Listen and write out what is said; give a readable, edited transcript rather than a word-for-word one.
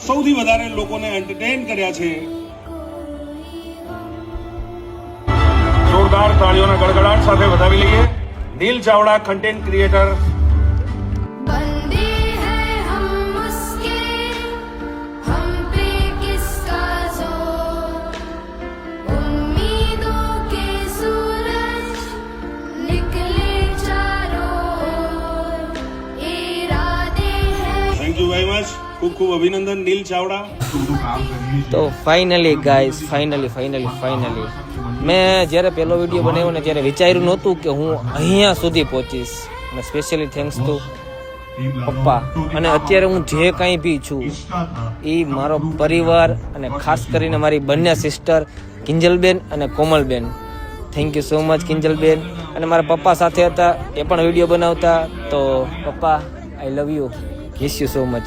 સૌથી વધારે લોકોને એન્ટરટેન કર્યા છે. જોરદાર તાળીઓના ગડગડાટ સાથે વધાવી લઈએ Neel Chavda, content creator. Thank you very much. ખૂબ ખૂબ અભિનંદન નીલ ચાવડા. તો ફાઇનલી ગાઈઝ, ફાઇનલી મેં જ્યારે પહેલો વિડીયો બનાવ્યો ને ત્યારે વિચાર્યું નહોતું કે હું અહીંયા સુધી પહોંચીશ. અને સ્પેશિયલી થેન્ક્સ ટુ પપ્પા. અને અત્યારે હું જે કાંઈ બી છું એ મારો પરિવાર અને ખાસ કરીને મારી બંને સિસ્ટર કિંજલબેન અને કોમલબેન. થેન્ક યુ સો મચ કિંજલબેન. અને મારા પપ્પા સાથે હતા, એ પણ વિડીયો બનાવતા. તો પપ્પા I love you, miss you so much.